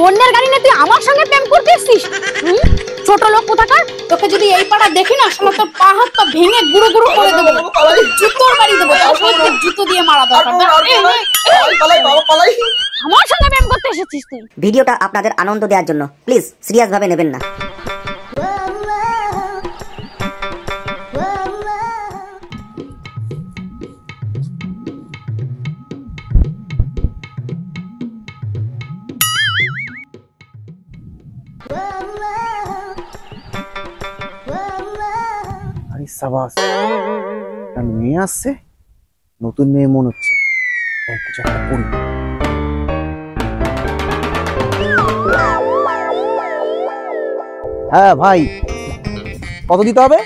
অন্যের গাড়ি নিয়ে তুই আমার সঙ্গে প্রেম করতে এসেছিস? ছোট লোক কোথাকার, তোকে যদি এই পাড়া দেখি না শালা তোর পা হাত পা ভেঙে গুঁড়ো গুঁড়ো করে দেবো, জুতোর বাড়ি দেবো, জুতো দিয়ে মারা দরকার। আমার সঙ্গে প্রেম করতে এসেছিস তুই? ভিডিওটা আপনাদের আনন্দ দেওয়ার জন্য, প্লিজ সিরিয়াস ভাবে নেবেন না। আরে সাবাস, মেয়ে আসছে, নতুন মেয়ে মনে হচ্ছে, কিছু একটা করি। হ্যাঁ ভাই, কত দিতে হবে?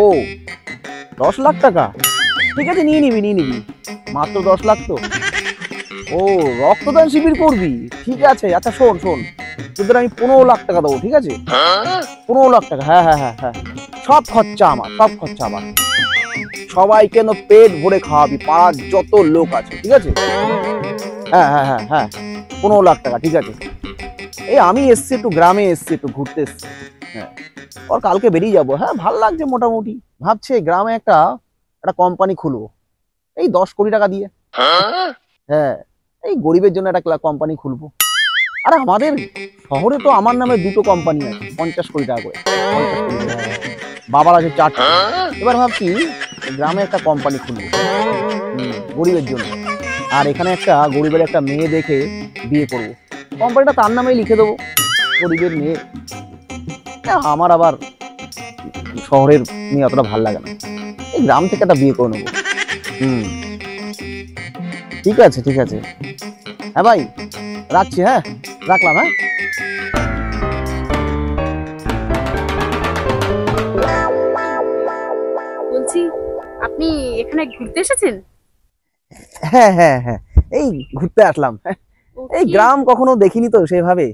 ও 10 লাখ টাকা, ঠিক আছে নিয়ে নিবি, মাত্র 10 লাখ তো। ও রক্তদান শিবির করবি, ঠিক আছে। আচ্ছা শোন, তোদের আমি 15 লাখ টাকা দেবো, ঠিক আছে? 15 লাখ টাকা, হ্যাঁ, সব খরচা আমার। সবাইকে পেট ভরে খাওয়াবি, পাড়ার যত লোক আছে, ঠিক আছে? হ্যাঁ 15 লাখ টাকা, ঠিক আছে। এই আমি এসছি একটু গ্রামে, একটু ঘুরতে এসছি। হ্যাঁ, আর কালকে বেরিয়ে যাবো। হ্যাঁ, ভালো লাগছে মোটামুটি। ভাবছি গ্রামে একটা কোম্পানি খুলবো, এই 10 কোটি টাকা দিয়ে। হ্যাঁ, এই গরিবের জন্য একটা কোম্পানি খুলবো। আর আমাদের শহরে তো আমার নামে 2টো কোম্পানি আছে, 50 কোটি টাকা করে। বাবার আছে 4টা। এবার ভাবছি গ্রামে একটা কোম্পানি খুলবো গরিবের জন্য। আর এখানে গরিবের একটা মেয়ে দেখে বিয়ে করবো, কোম্পানিটা তার নামেই লিখে দেবো, গরিবের মেয়ে। আমার আবার শহরের মেয়ে অতটা ভালো লাগে না, এই গ্রাম থেকে একটা বিয়ে করে নেবো। ঠিক আছে। হ্যাঁ ভাই, রাখছি। হ্যাঁ, রাখলাম। হ্যাঁ, বলছি আপনি এখানে ঘুরতে এসেছেন? হ্যাঁ, এই ঘুরতে আসলাম। এই গ্রাম কখনো দেখিনি তো সেভাবে।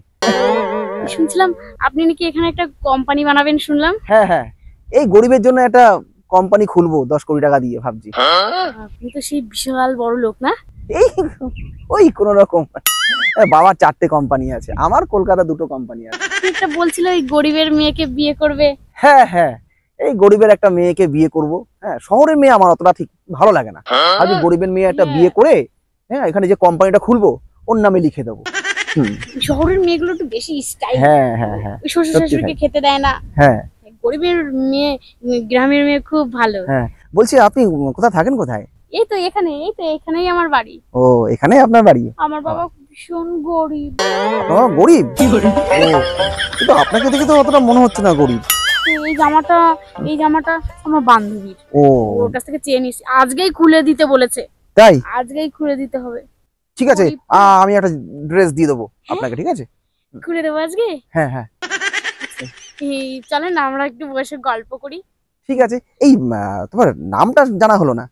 শুনছিলাম আপনি নাকি এখানে একটা কোম্পানি বানাবেন শুনলাম। হ্যাঁ, এই গরিবের জন্য একটা কোম্পানি খুলবো 10 কোটি টাকা দিয়ে, ভাবছি। আপনি তো সেই বিশাল বড় লোক না? এই ওই কোন রকম, বাবার 4টে কোম্পানি আছে, আমার কলকাতা 2টো কোম্পানি আছে। একটা বলছিল এই গরিবের মেয়েকে বিয়ে করবে। হ্যাঁ, এই গরিবের একটা মেয়েকে বিয়ে করব। হ্যাঁ, শহরের মেয়ে আমার অতটা ঠিক ভালো লাগে না। আজকে গরিবের মেয়ে একটা বিয়ে করে, হ্যাঁ, এখানে যে কোম্পানিটা খুলবো ওর নামে লিখে দেবো। শহরের মেয়েগুলো একটু বেশি স্টাইল। হ্যাঁ, শ্বশুর শাশুড়িকে খেতে দেয় না। হ্যাঁ, গরিবের মেয়ে, গ্রামের মেয়ে খুব ভালো। হ্যাঁ, বলছি আপনি কোথায় থাকেন? কোথায়? এই তো এখানেই আমার বাড়ি। ও, এখানে আপনার বাড়ি? আমার বাবা ভীষণ গরিব। আপনার গরিব? কিন্তু আপনাকে দেখে তো অতটা মনে হচ্ছে না গরিব। এই জামাটা আমার বান্ধবীর, ওর কাছ থেকে চেয়ে নিয়েছি, আজকেই খুলে দিতে বলেছে। তাই? আজকেই খুলে দিতে হবে। ঠিক আছে, আমি একটা ড্রেস দিয়ে দেবো আপনাকে, ঠিক আছে? খুলে দেবো আজকে? হ্যাঁ। চলেন না আমরা একটু বসে গল্প করি। ঠিক আছে। এই তোমার নামটা জানা হলো না।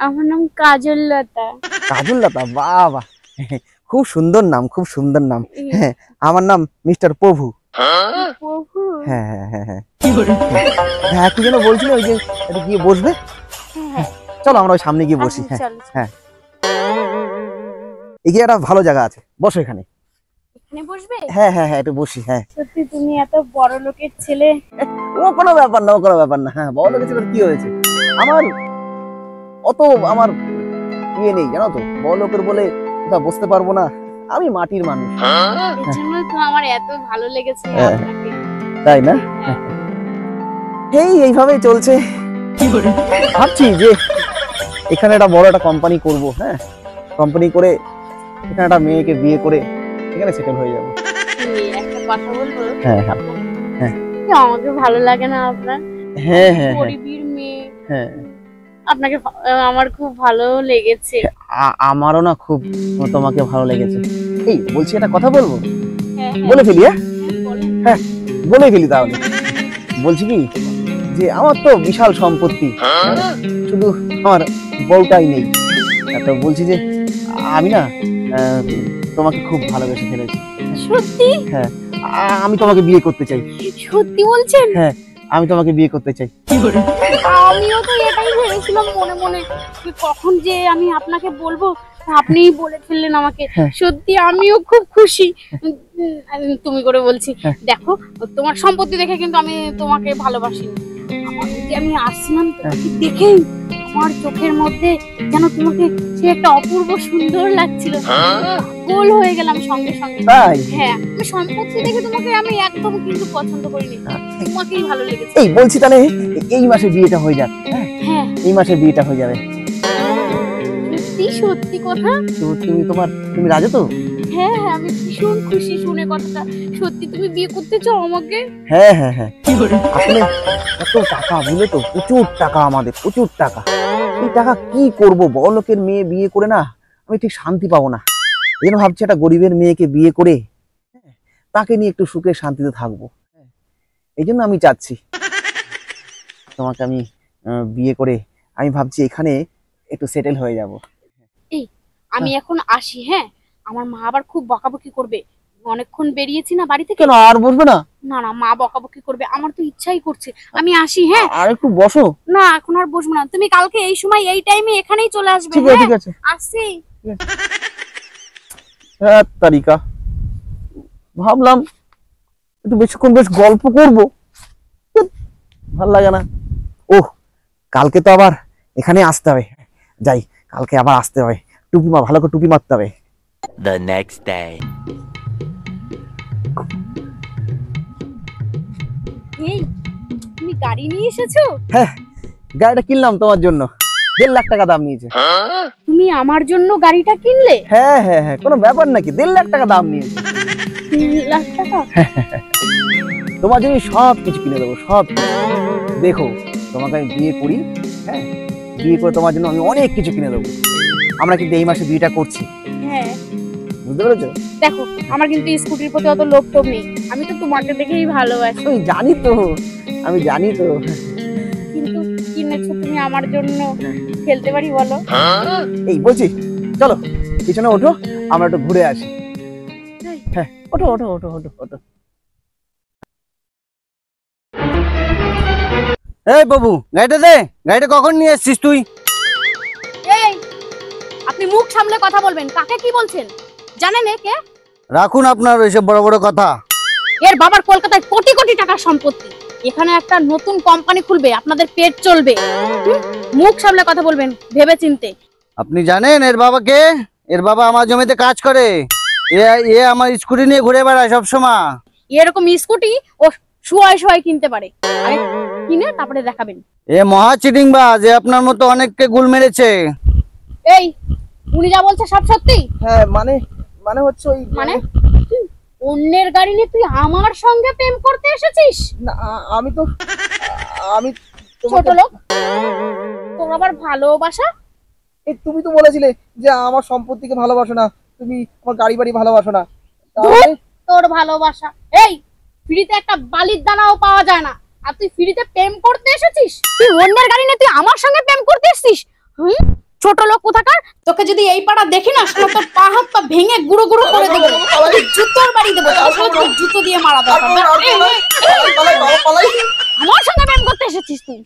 আমার নাম কাজললতা। কাজললতা, বাহ, খুব সুন্দর নাম। হ্যাঁ, আমার নাম মিস্টার প্রভু। প্রভু? হ্যাঁ, কি যেন বলছিল, ওই যে গিয়ে বসবে। চলো আমরা ওই সামনে গিয়ে বসি। হ্যাঁ, এগিয়ে একটা ভালো জায়গা আছে, বসো এখানে। এখানে বসবে? হ্যাঁ, একটু বসি। হ্যাঁ, সত্যি তুমি এত বড় লোকের ছেলে? ও কোনো ব্যাপার না। হ্যাঁ, বড় লোকের ছেলে কি হয়েছে? আমার ইয়ে নেই, জানো তো, বড় লোকের বলে বসতে পারবো না, আমি মাটির মানুষ। এজন্য তো আমার এত ভালো লেগেছে আপনাকে। তাই না? এইভাবেই চলছে। ভাবছি যে এখানে একটা বড় একটা কোম্পানি করবো। হ্যাঁ, কোম্পানি করে এখানে একটা মেয়েকে বিয়ে করে এখানে সেটেল হয়ে যাবো। একটা কথা বলবো? হ্যাঁ, আমাকে ভালো লাগে না আপনার? হ্যাঁ, গরিবের মেয়ে। হ্যাঁ, আপনাকে আমার খুব ভালো লেগেছে। আমারও না খুব তোমাকে ভালো লেগেছে। এই বলছি একটা কথা বলবো? বলে ফেলি? হ্যাঁ, বলে ফেলি তাহলে। বলছি কি যে আমার তো বিশাল সম্পত্তি, শুধু আমার বউটাই নেই। তো বলছি যে আমি না তোমাকে খুব ভালোবেসে ফেলেছি। সত্যি? হ্যাঁ, আমি তোমাকে বিয়ে করতে চাই। সত্যি বলছেন? হ্যাঁ, আমি তোমাকে বিয়ে করতে চাই। আমিও তো এটাই ভেবেছিলাম মনে মনে, কখন যে আমি আপনাকে বলবো আপনিই বলে ফেললেন আমাকে, সত্যি আমিও খুব খুশি। তুমি করে বলছি, দেখো তোমার সম্পত্তি দেখে কিন্তু আমি তোমাকে ভালোবাসি। আমি আসছিলাম তোমাকে দেখেই আমার চোখের মধ্যে যেন তোমাকে সে একটা অপূর্ব সুন্দর লাগছিল, গোল হয়ে গেলাম সঙ্গে সঙ্গে। তাই? হ্যাঁ, আমি সম্পত্তি দেখে তোমাকে আমি একদম কিন্তু পছন্দ করিনি, তোমাকেই ভালো লেগেছে। এই বলছি তাহলে এই মাসে বিয়েটা হয়ে যাক। হ্যাঁ, এই মাসে বিয়েটা হয়ে যাবে। সত্যি সত্যি কথা? তুমি রাজি তো? হ্যাঁ হ্যাঁ, আমি ভীষণ খুশি শুনে কথাটা। সত্যি তুমি বিয়ে করতে চাও আমাকে? হ্যাঁ হ্যাঁ হ্যাঁ। আসলে এত টাকা, বুঝলে তো, প্রচুর টাকা, আমাদের প্রচুর টাকা। এই টাকা কি করব? বড়লোকের মেয়ে বিয়ে করে না আমি ঠিক শান্তি পাবো না। এই জন্য ভাবছি একটা গরিবের মেয়েকে বিয়ে করে তাকে নিয়ে একটু সুখে শান্তিতে থাকবো। এই জন্য আমি চাচ্ছি তোমাকে আমি বিয়ে করে আমি ভাবছি এখানে একটু সেটেল হয়ে যাব। এই আমি এখন আসি। হ্যাঁ, আমার মা আবার খুব বকাবকি করবে, অনেকক্ষণ বেরিয়েছি না বাড়ি থেকে। কেন আর বসবে না? না না, মা বকাবকি করবে, আমার তো ইচ্ছাই করছে আমি আসি। হ্যাঁ, আর একটু বসো। না এখন আর বসবো না, তুমি কালকে এই সময় এই টাইমে এখানেই চলে আসবে। ঠিক আছে ঠিক আছে, আসছি। হ্যাঁ তারিকা, ভাবলাম একটু বেশিক্ষণ বেশ গল্প করব, ভাল লাগে না। ওহ, কালকে তো আবার এখানে আসতে হবে। যাই, কালকে আবার আসতে হবে, ভালো করে টুপি মারতে হবে। The next day. এই তুমি গাড়ি নিয়ে এসেছো? হ্যাঁ, গাড়িটা কিনলাম তোমার জন্য, 1.5 লাখ টাকা দাম নিয়েছে। তুমি আমার জন্য গাড়িটা কিনলে? হ্যাঁ হ্যাঁ হ্যাঁ, কোনো ব্যাপার নাকি, 1.5 লাখ টাকা দাম নিয়েছে। 3 লাখ টাকা? তোমার জন্য সব কিছু কিনে দেবো, সব কিছু। দেখো, তোমাকে আমি বিয়ে করি, হ্যাঁ, বিয়ে করে তোমার জন্য আমি অনেক কিছু কিনে দেবো। আমরা কিন্তু এই মাসে বিয়েটা করছি, হ্যাঁ বুঝতে পেরেছো? দেখো, আমার কিন্তু স্কুটির প্রতি অত লোভ টোভ নেই, আমি তো তোমাকে দেখেই ভালোবাসি। আমি জানি তো, আমি জানি তো। কিন্তু কিনেছো তুমি আমার জন্য, খেলতে পারি বলো? এই বলছি, চলো পিছনে ওঠো, আমরা একটু ঘুরে আসি। হ্যাঁ, ওঠো ওঠো ওঠো ওঠো ওঠো। এই বাবু, গাড়িটা দে। গাড়িটা কখন নিয়ে এসছিস তুই? এই আপনি মুখ সামলে কথা বলবেন, কাকে কি বলছেন জানেন? কে? রাখুন আপনার ওইসব বড় বড় কথা। এর বাবার কলকাতায় কোটি কোটি টাকার সম্পত্তি, এখানে একটা নতুন কোম্পানি খুলবে, আপনাদের পেট চলবে। মুখ সামলে কথা বলবেন, ভেবে চিনতে। আপনি জানেন এর বাবাকে? এর বাবা আমার জমিতে কাজ করে। এ আমার স্কুটি নিয়ে ঘুরে বেড়ায় সবসময়। এরকম স্কুটি ও শুয়ায় শুয়ায় কিনতে পারে, আরে কিনে তারপরে দেখাবেন। এ মহা চিটিংবাজ, যে আপনার মতো অনেককে গুল মেরেছে। এই উনি যা বলছে সব সত্যি? হ্যাঁ, মানে মানে হচ্ছে ওই, মানে অন্যের গাড়ি নিয়ে তুই আমার সঙ্গে প্রেম করতে এসেছিস? না, আমি তো আমি ছোট লোক, তোর আবার ভালোবাসা? এই তুমি তো বলেছিলে যে আমার সম্পত্তিকে ভালোবাসো না, তুমি আমার গাড়ি বাড়ি ভালোবাসো না, তাহলে তোর ভালোবাসা, এই ফ্রিতে একটা বালির দানাও পাওয়া যায় না, আর তুই ফ্রিতে প্রেম করতে এসেছিস? তুই অন্যের গাড়ি নিয়ে তুই আমার সঙ্গে প্রেম করতে এসেছিস? ছোট লোক কোথাকার, তোকে যদি এই পাড়া দেখি না, শালা তোর পা হাত পা ভেঙে গুঁড়ো গুঁড়ো করে দেবো, জুতোর বাড়ি দেবো, জুতো দিয়ে মারা দরকার। আমার সঙ্গে প্রেম করতে এসেছিস তুই?